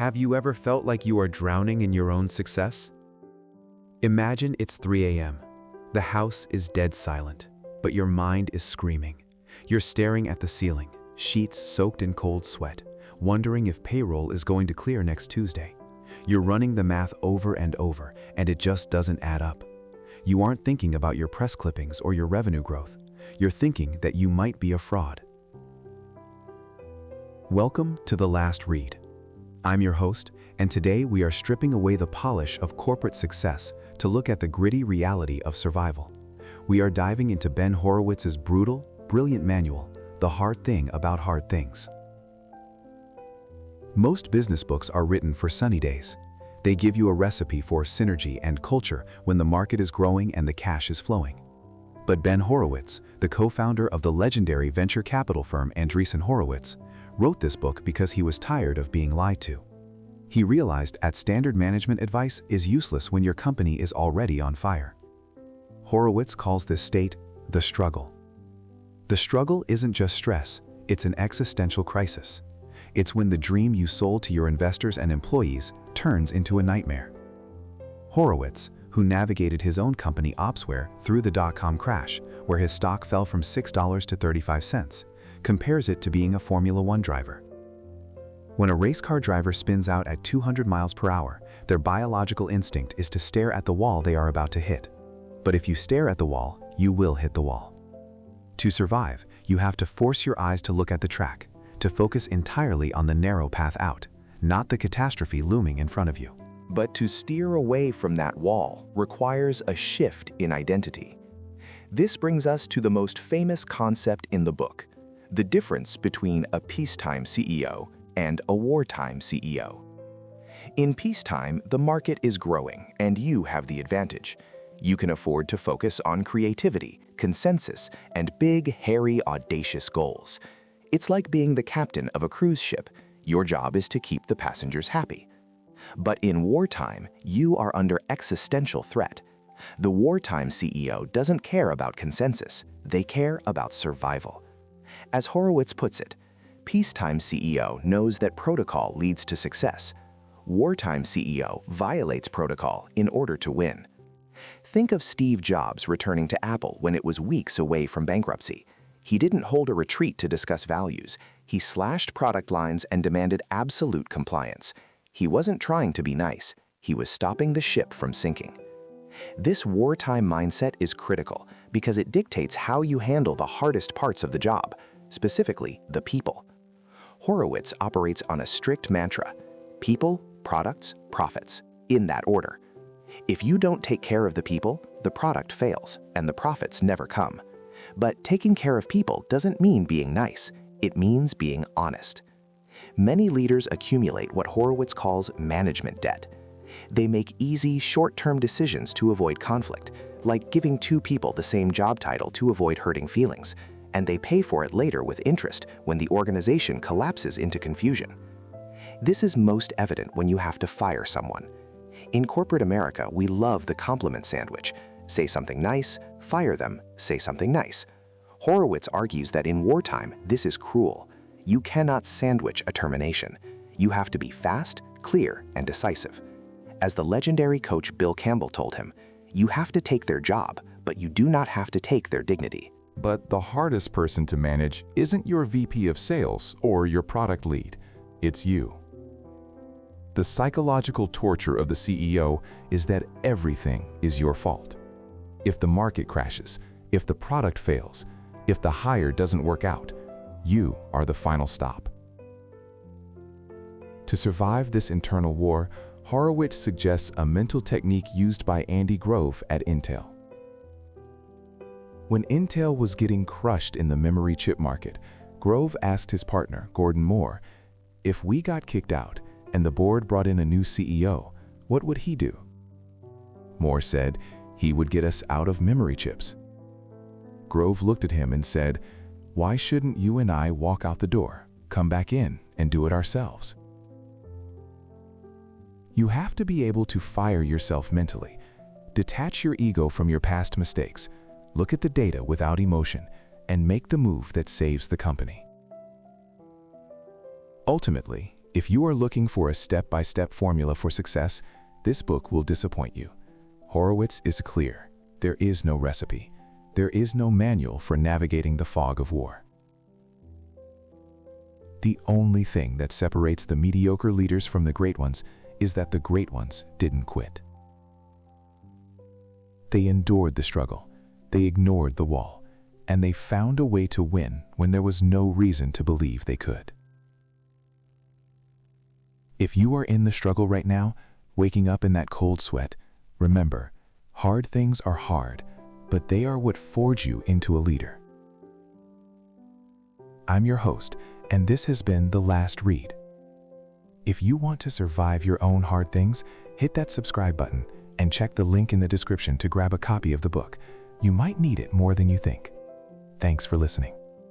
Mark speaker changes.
Speaker 1: Have you ever felt like you are drowning in your own success? Imagine it's 3 a.m. The house is dead silent, but your mind is screaming. You're staring at the ceiling, sheets soaked in cold sweat, wondering if payroll is going to clear next Tuesday. You're running the math over and over, and it just doesn't add up. You aren't thinking about your press clippings or your revenue growth. You're thinking that you might be a fraud. Welcome to The Last Read. I'm your host, and today we are stripping away the polish of corporate success to look at the gritty reality of survival. We are diving into Ben Horowitz's brutal, brilliant manual, The Hard Thing About Hard Things. Most business books are written for sunny days. They give you a recipe for synergy and culture when the market is growing and the cash is flowing. But Ben Horowitz, the co-founder of the legendary venture capital firm Andreessen Horowitz, wrote this book because he was tired of being lied to. He realized that standard management advice is useless when your company is already on fire. Horowitz calls this state the struggle. The struggle isn't just stress, it's an existential crisis. It's when the dream you sold to your investors and employees turns into a nightmare. Horowitz, who navigated his own company Opsware through the dot-com crash, where his stock fell from $6 to 35 cents, compares it to being a Formula One driver. When a race car driver spins out at 200 miles per hour, their biological instinct is to stare at the wall they are about to hit. But if you stare at the wall, you will hit the wall. To survive, you have to force your eyes to look at the track, to focus entirely on the narrow path out, not the catastrophe looming in front of you.
Speaker 2: But to steer away from that wall requires a shift in identity. This brings us to the most famous concept in the book, the difference between a peacetime CEO and a wartime CEO. In peacetime, the market is growing and you have the advantage. You can afford to focus on creativity, consensus, and big, hairy, audacious goals. It's like being the captain of a cruise ship. Your job is to keep the passengers happy. But in wartime, you are under existential threat. The wartime CEO doesn't care about consensus. They care about survival. As Horowitz puts it, peacetime CEO knows that protocol leads to success. Wartime CEO violates protocol in order to win. Think of Steve Jobs returning to Apple when it was weeks away from bankruptcy. He didn't hold a retreat to discuss values. He slashed product lines and demanded absolute compliance. He wasn't trying to be nice. He was stopping the ship from sinking. This wartime mindset is critical because it dictates how you handle the hardest parts of the job, specifically the people. Horowitz operates on a strict mantra: people, products, profits, in that order. If you don't take care of the people, the product fails and the profits never come. But taking care of people doesn't mean being nice. It means being honest. Many leaders accumulate what Horowitz calls management debt. They make easy, short-term decisions to avoid conflict, like giving two people the same job title to avoid hurting feelings, and they pay for it later with interest when the organization collapses into confusion. This is most evident when you have to fire someone. In corporate America, we love the compliment sandwich. Say something nice, fire them, say something nice. Horowitz argues that in wartime, this is cruel. You cannot sandwich a termination. You have to be fast, clear, and decisive. As the legendary coach Bill Campbell told him, you have to take their job, but you do not have to take their dignity.
Speaker 3: But the hardest person to manage isn't your VP of sales or your product lead. It's you. The psychological torture of the CEO is that everything is your fault. If the market crashes, if the product fails, if the hire doesn't work out, you are the final stop. To survive this internal war, Horowitz suggests a mental technique used by Andy Grove at Intel. When Intel was getting crushed in the memory chip market, Grove asked his partner, Gordon Moore, if we got kicked out and the board brought in a new CEO, what would he do? Moore said he would get us out of memory chips. Grove looked at him and said, why shouldn't you and I walk out the door, come back in, and do it ourselves? You have to be able to fire yourself mentally. Detach your ego from your past mistakes, look at the data without emotion, and make the move that saves the company. Ultimately, If you are looking for a step-by-step formula for success, this book will disappoint you. Horowitz is clear. There is no recipe. There is no manual for navigating the fog of war. The only thing that separates the mediocre leaders from the great ones is that the great ones didn't quit. They endured the struggle, they ignored the wall, and they found a way to win when there was no reason to believe they could. If you are in the struggle right now, waking up in that cold sweat, remember, hard things are hard, but they are what forge you into a leader. I'm your host, and this has been The Last Read. If you want to survive your own hard things, hit that subscribe button and check the link in the description to grab a copy of the book. You might need it more than you think. Thanks for listening.